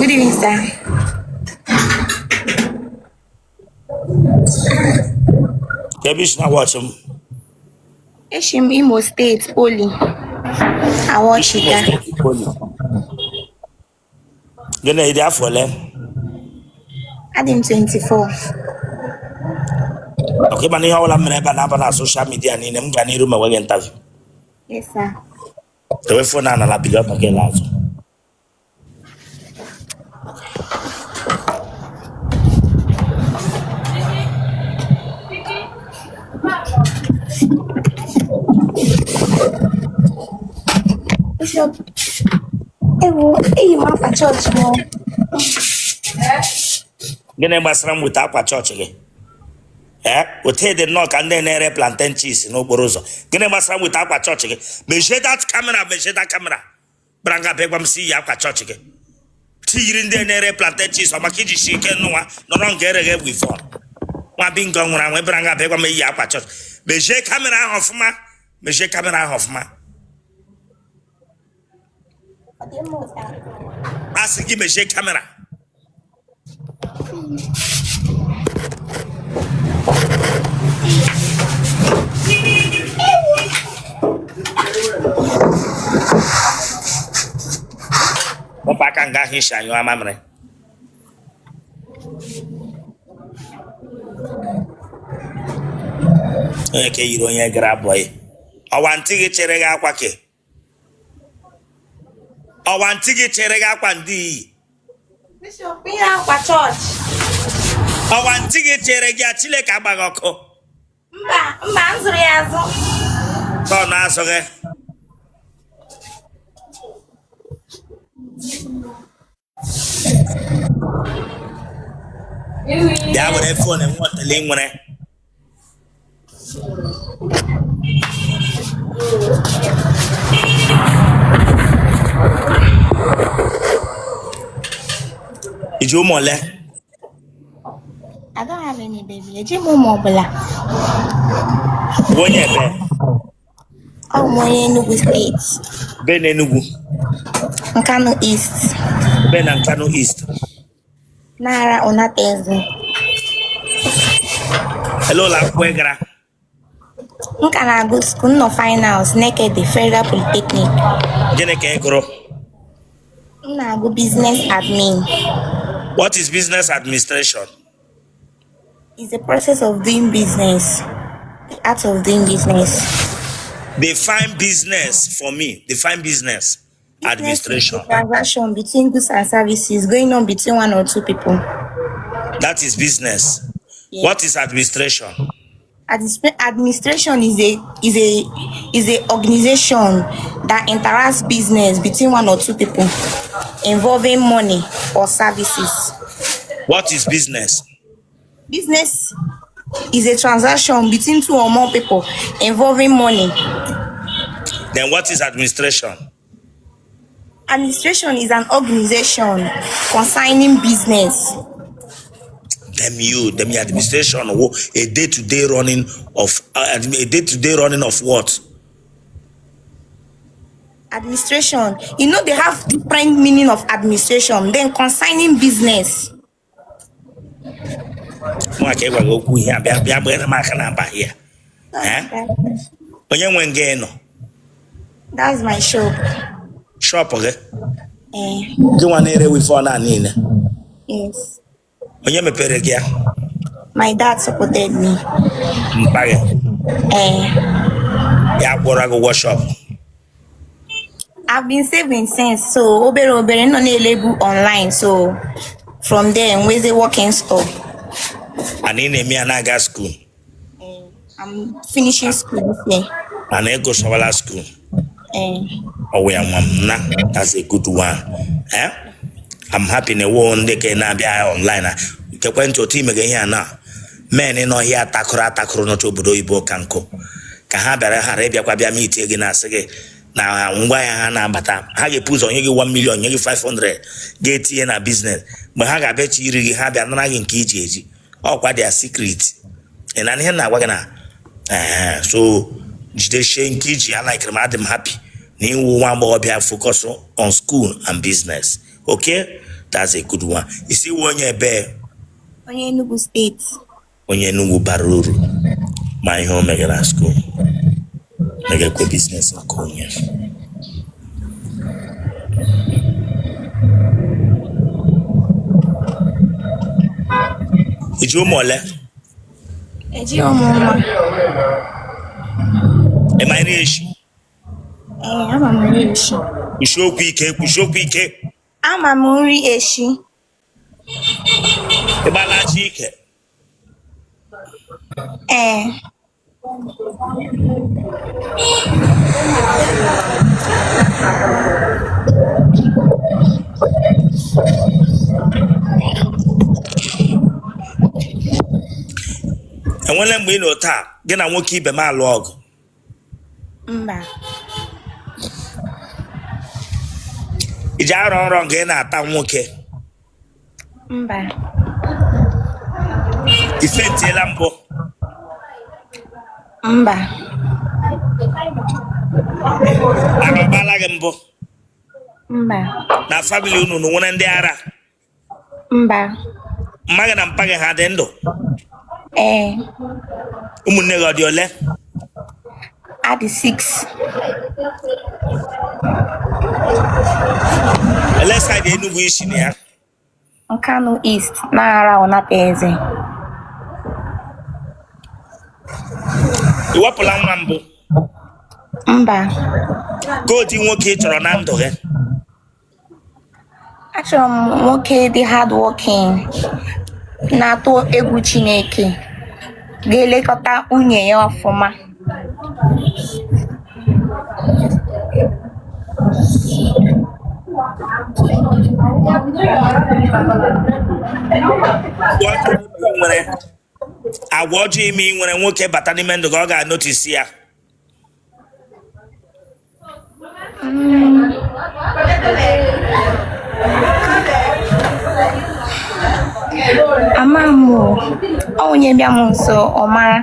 Good evening, sir. Kebish na watch him. Eshim Imo State, Poli. I watch it. Gonna hit that for them. Adim 24. Okay, man, how I'm gonna social media and I'm gonna room away interview. Yes, sir. The way for now, I'll be up again. Bishop. Hey, you have a church more. Gonna basram with our church again. Otele the knock and then Nwere plantain cheese no borozo. Gonna basram with our church again. Measure that camera. Branga begam see our church again. Tirin the Nwere plantain cheese or makiji chicken no wrong get again with phone. One being gone when I branga begam me our church. Measure camera of ma. Measure camera of ma. Ask give me shake camera. Papa can get his shine, you are mamre. Okay, you don't grab boy. I want to get cherega quake. I want to get cherega quandi. Bishop, we have a church. I want to get cherega chile cabagoko. Manzuriazo. So now, so yeah, but that phone and what the link when Is you mole? I don't have any baby. Ejimu mobile. When you there? Oh, my Enugu State. Ben Enugu. Nkanu East. Ben Nkanu East. Nara Onatezi. Hello, La Puegra. Nkanu School no finals. Naked the Federal Polytechnic. Geneke Gro. Nkanu Business Admin. What is business administration? It's the process of doing business. The art of doing business. Define business for me. Define business administration. Business is the transaction between goods and services going on between one or two people. That is business. Yes. What is administration? Administration is a organization that interacts business between one or two people involving money or services. What is business? Business is a transaction between two or more people involving money. Then what is administration? Administration is an organization concerning business. Them administration a day-to-day running of what? Administration. You know they have different meaning of administration. Then concerning business. That's my shop. Shop, okay? You want to with phone and yes. Me my dad supported me. Yeah, go workshop. I've been saving since, so obere no label online. So from there, where's the working store? And in me and I got school. I'm finishing school this year. And I go to school. Oh, we are mom. That's a good one. I'm happy in the world they can be online. You can went to a team again here now. Men in no here takura no to Budo Ibo Kanko. Kahabara Harabia Quabia meet again as again. Now, Nwaya Bata, Hagi puts on you 1 million, you 500, get in a business. But Haga bet you really have an nagging key, or what their secret. And I hear Wagana. So, they shame Kiji, I like them happy. New one more be focus on school and business. Okay? That's a good one. You see one year bear. Onye Enugu State. Onye Enugu Baruru. My home mega school. Mega go business in Konya. Ijo mole. Eji omoma. Am I rich? Ama m nri eshi. Kushoku ike. Ama m nri eshi. Ebalachi ike. Enwere mgbe ị nọ taa gị na nwoke ibe m alụ ọgụ? Mba. Iji arọ nrọ nke ị na-ata nwoke? Mba. Ifentiela mbụ? Mba. Arọbala gị mbụ? Mba. Na family unu nwere ndị ara? Mba. Mma gị na mpa gị ha dị ndụ? Ụmụnne gị ọ dị ole? Adị 6. Ele side Enugu isi na ya? Nkanu East, Nara Onapeze. Ị wepụla nwa mbụ? Mba. Gold nwoke ị chọrọ na ndụ gị? Achọrọ m nwoke dị hard working, na-atụ egwu Chineke, ga-elekọta nwunye ya ọfụma. Agwa ọjọọ ime ị nwere nwoke bata n'ime ndụ gị, ọ ga-anotisi ya. Ama m onye bịa m nso ọ mara.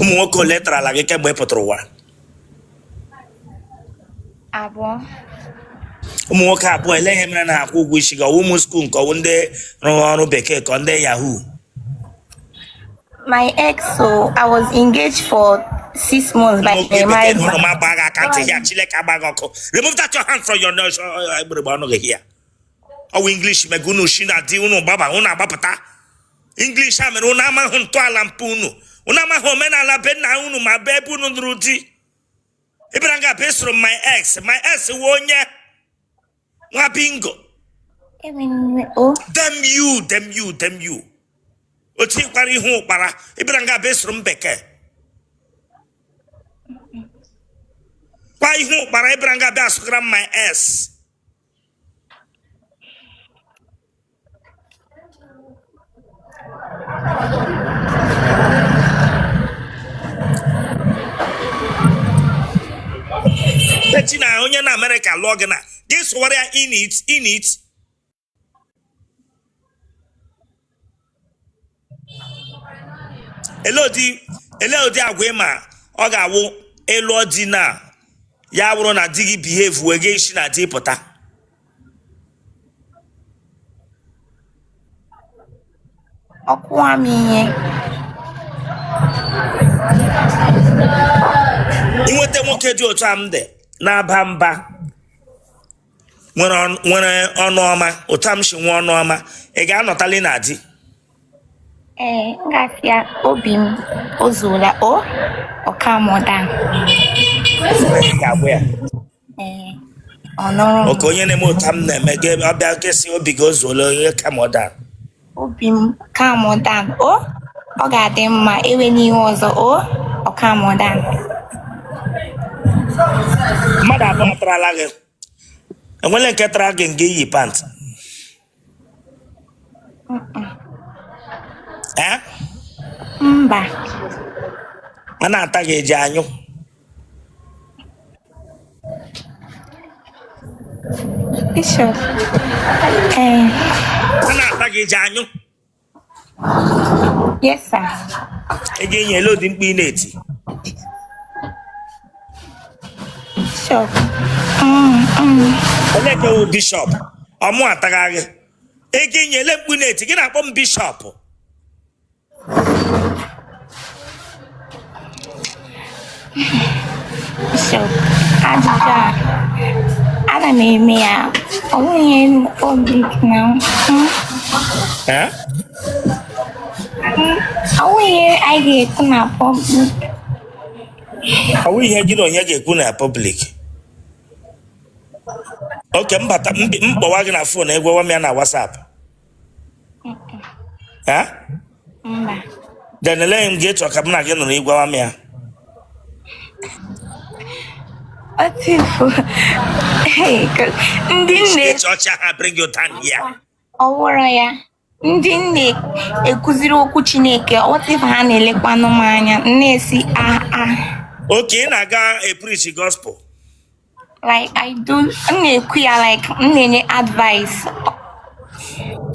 Ụmụ nwoke ole tarala gị kemgbe ị pụtara ụwa? 2. Ụmụ nwoke 2 ele ihe mere na akwụ ụgwọ isi gị? Ọwụ ụmụ skuul nke ọwụ ndị rụrụ ọrụ bekee ka ndị yahoo? My ex, so I was engaged for 6 months by a married man. Remove that your hand from your nose. Oh, English, Megunu, Shina, Diuno, Baba, Una Bapata. English, I'm an Unama Huntuala Puno. Unama Homena La Bena Unu, my baboon Ruti. Ibranga based from my ex. My ex, Wonya. Wabingo. Oh. Them you. Oti kwari hu para. Ibranga based from Beke. Why hu para Ibranga based from my ex? Betina onye na America logina. This warrior in it. Elodi agwema ọ ga-awụ elu odi na ya bụrụ na di gị behave wege isi na di pụta. Ọkwa m ihe. Inweta nwoke dị otu a m dị na-aba mba nwere ọnụ ọma, otu a m si nwe ọnụ ọma, ị ga-anọtali na di? Ngafia obi m ozula ọkamoda. Oke onye na-eme otu m na-eme gị ọbịa kesị obi gị ozuola onye kamoda. Obi m kamoda. Ọ ga-adị mma ewe n'ihe ọzọ. Ọkamoda. Mmadụ abụọ tarala gị. Enwere nke tara gị nga iyi pant? Mba. A na-ata gị eji anyụ? Bishop. A na-ata gị eji anyụ? Yes, sir. Ị ga-enye elodi mkpu ị na-eti? Bishop. Eleke bishop. Omu atagage. Ege nyele mkpuneti. Gina akpom bishop. Bishop. Aja. Ana me ya. Onye public now. Eh? Onye I get na public. Awu ihe gị na onye ga-ekwu na public. Okay, mkpọwa gị na phone egwewa m ya na WhatsApp. Eh? Mba. Then let him get to ka m na gị nụrụ igwewa m ya. Otifu. Hey, ndị nne Church ha bring you down here. ọwụrụ ya. Ndị nne ekuziri okwu Chineke, otifu ha na-elekwanụ m anya, na-esi Okay, na-aga preach gospel. like I do, na-ekwu ya like na-enye advice.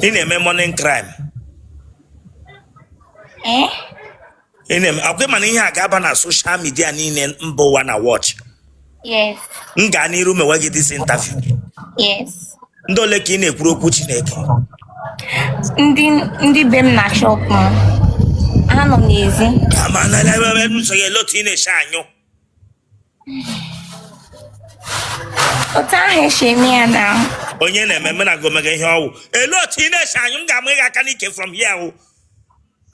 Ị na-eme morning crime. Ị na-eme akwa mana ihe a ga-aba na social media niile mba ụwa na watch. Yes. M gaa n'iru mewe gị this interview. Yes. Ndị ole ka ị na-ekwuru okwu Chineke? Ndị be m na shop m. Ha nọ n'ezi. Amana na ebe nso ya lot ị na-eche anyụ. Otu ahụ esi eme ya na. Onye na-eme na gomega ihe ọwụ. Lot ị na-eche anyụ, m ga-amụ gị aka n'ike from here o.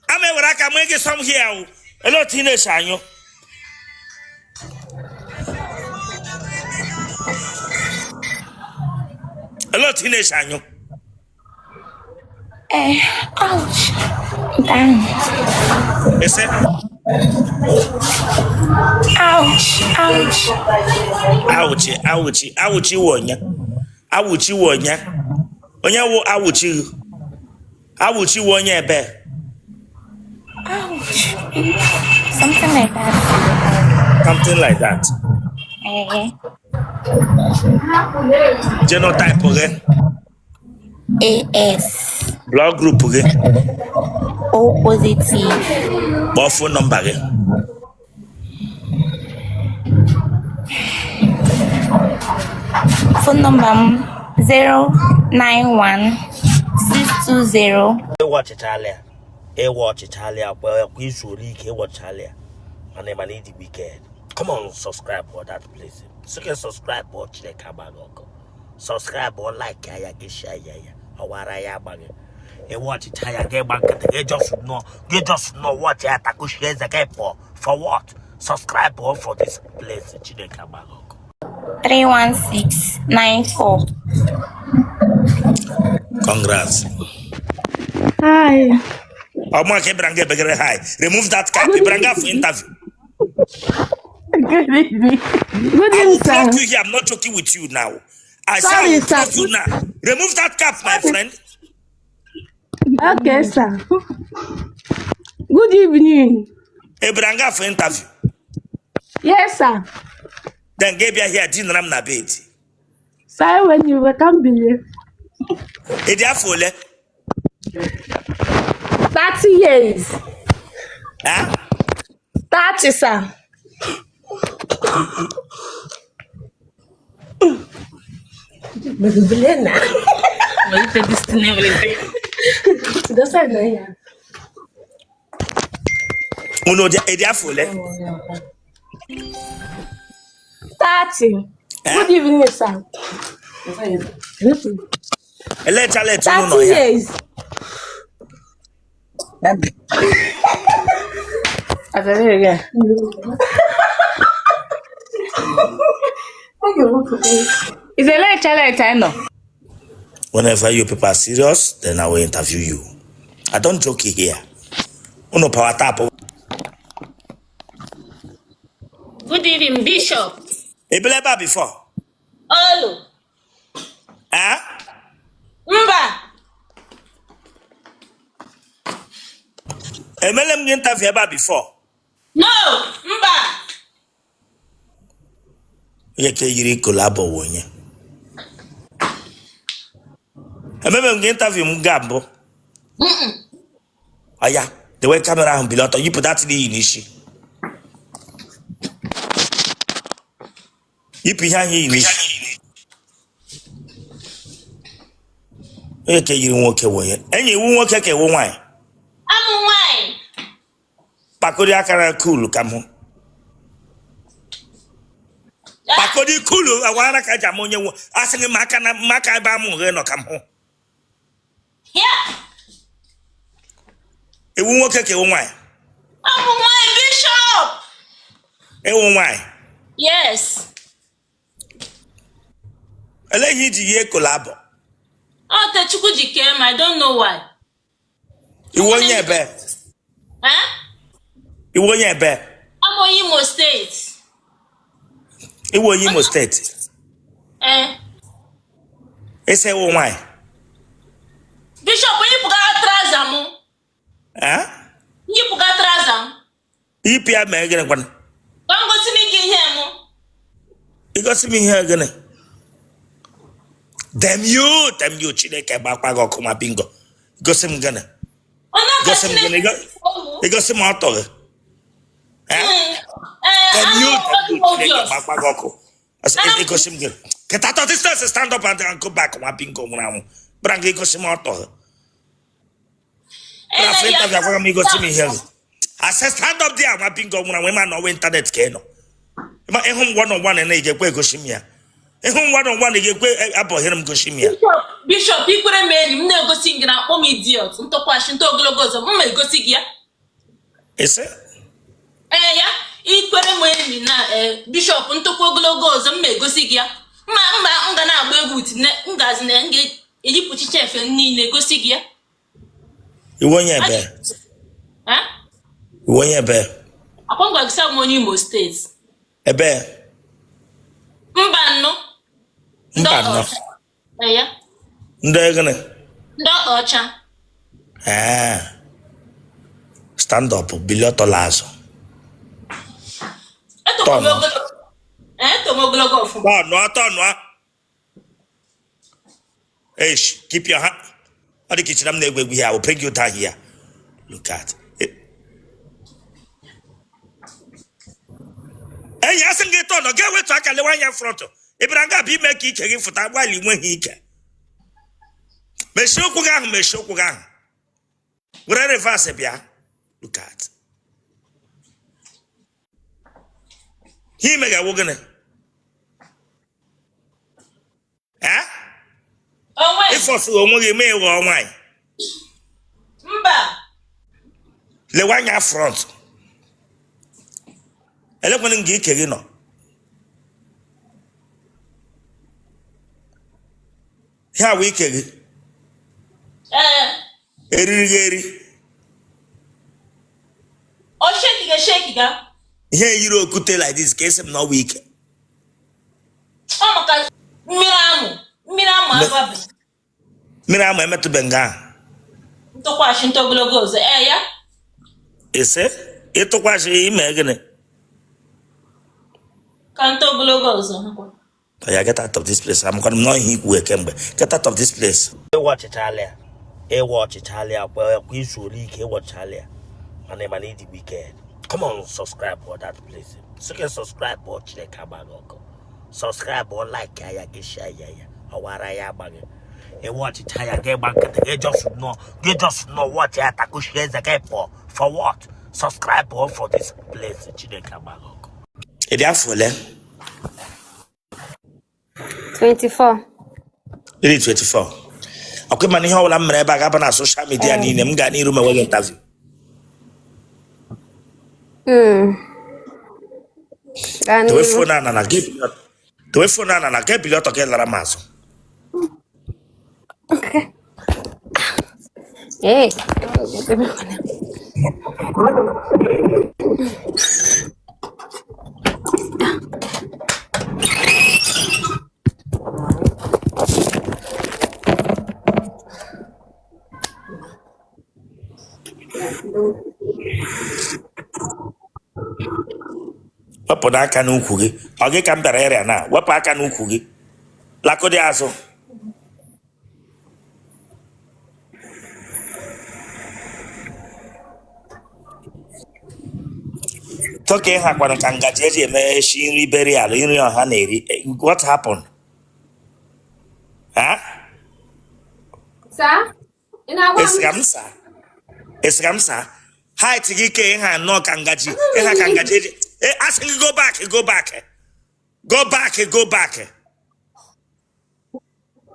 Ama ewere aka mụ gị some here o. Lot ị na-eche anyụ. Lot ị na-eche anyụ. Ouch. Damn. Ese? Ouch wonya. Ouch wonya. Onye wo ouch. Ouch wonya ebe. Ouch. Something like that. Something like that. Genotype again. AS. Blood group again. O positive. What phone number again? Phone number 091-620. Watch Italia. Watch Italia. Well, we should watch Italia. And then I need the weekend. Come on, subscribe for that place. So you can subscribe, watch the Kabago. Subscribe or like, I share, Awara ya bag. Watch Italia. Get back. They just know what you have to share the game for what? Subscribe for this place. 31694. Congrats. Hi. Hi. Remove that cap. Branga for interview. Good evening. Good I will evening, sir. block you here. I'm not joking with you now. I Sorry, shall block sir. you now. Remove that cap, my friend. Okay, sir. Good evening. Branga for interview. Yes, sir. Then get here. Dinner na bed. Sir, when you can't believe. Ediafole. 30 years. Huh? 30, sir. Uno Ediafole. 30. Good evening, sir. 30 years. It's a letter, I know. Whenever you people are serious, then I will interview you. I don't joke here. Uno power tap. Good evening, Bishop. Ebeleba before. Olu. Huh? Mba. Emelem interview eba before. No, Mba. Yeke yiri kolabo wonye. Emelem interview mgambo. Aya, the way camera on below, you put that in the inishi. You put here inishi. Eke yiri nwoke woye. Enyi iwu nwoke ke wo nwanyị. Amụ nwanyị. Pakodi akara cool ka mụ. Pakodi cool awara ka ja monye wo. Asịghị maka na maka ebe amụ ghe nọ ka mụ. Yeah. Iwu nwoke ke wo nwanyị. Amụ nwanyị Bishop. Ewo nwanyị. Yes. Eleghị iji ihe kolabo. Oh, Techukwu Jikem, I don't know why. Iwu onye ebe. Huh? Iwu onye ebe. I'm on Imo State. Iwu onye Imo State. Ese ewo nwanyị. Bishop, onye pụgara traza mụ. Onye pụgara traza m. Ipia mee gịnị kwana? Ka m gosi m gị ihe mụ. Igosi m ihe gịnị? Dem you Chineke gbakwa gị ọkụ ma bingo. Igosi m gịnị? Igosi m gịnị? Igosi m ọtọ gị. Dem you Chineke gbakwa gị ọkụ. Igosi m gịnị? Get out of this place, stand up and go back ma bingo nwụrụ anwụ. Bra gị igosi m ọtọ gị. Bra fụ interview agwa m igosi m ihe gị. I said stand up there ma bingo nwụrụ anwụ ma na ọwa internet ka ị nọ. Ma ịhụ m one on one na igekwe egosi m ya. Ịhụ m one on one igekwe abọghịrị m gosi m ya. Bishop, ikwere m enyi m na-egosi gị na akpọ m idiot, ntọkwashi nto ogologo ọzọ, m ma egosi gị ya. Ese? Ya, ikwere m enyi na Bishop ntọkwa ogologo ọzọ, m ma egosi gị ya. M ga na-agba egwu ngazi na ga-eyipụchicha efe niile gosi gị ya. Iwu onye ebe. Iwu onye ebe. Akwa ngwa gịsa m onye Imo State. Ebe. Mbanụ. Mbanụ. Ya. Ndị gịnị? Ndị ọkpa ọcha. Stand up, bili ọtọ lazụ. Eto m ogologo ọfụma. Tọnụa. Eish, keep your hand. Ọ dị kichina m na-egwu egwu here. I will bring you down here. Look at it. Enyi asị m gị tọnụ, ga-ewetu aka lewe anya front. Ịbịara nga bụ ime ka ike gị fụta gbalị nweghị ike. Mechie okwu gị ahụ. Were reverse bịa. Look at. He mega wogene. If I feel only me or my. Mba. Le one ya front. Elephant geek again. Here we can. Eri. Oh, shake ga. Here you could tell like this case I'm not weak. Oh, my God. Miramu. Miramu, I met to Benga. To wash into glogos, ya? Is it? It took wash him again. Canto glogos. I get out of this place. I'm going to know he will come. Get out of this place. Watch Italia. Watch Italia. Well, we should leak. Watch Italia. My name is the weekend. Come on, subscribe for that place. So can subscribe watch the camera. Subscribe or like ya get share ya. Awara ya bag. E watch it ya get back. They just know what ya taku shares the game for what? Subscribe for this place. Chineka 24. Really 24. Okay, man, how I'm back up on social media and I'm getting room away interview. The phone and I get pilot to get Laramazo. Okay. Hey. Wepụ n'aka n'ukwu gị. Ọ gị ka m bịara area na wepụ aka n'ukwu gị. Lakodi azụ. Toke ha kwara ka ngaji eji eme shi nri burial, nri ọha na-eri. What happened? Sir? Esramsa. Height gike ha no kangaji. Ha kangaji. Ask you go back. Go back.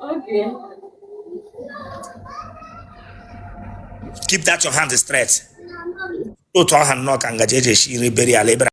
Okay. Keep that your hand straight. Otu aha no kangaji shiri beri ala ebra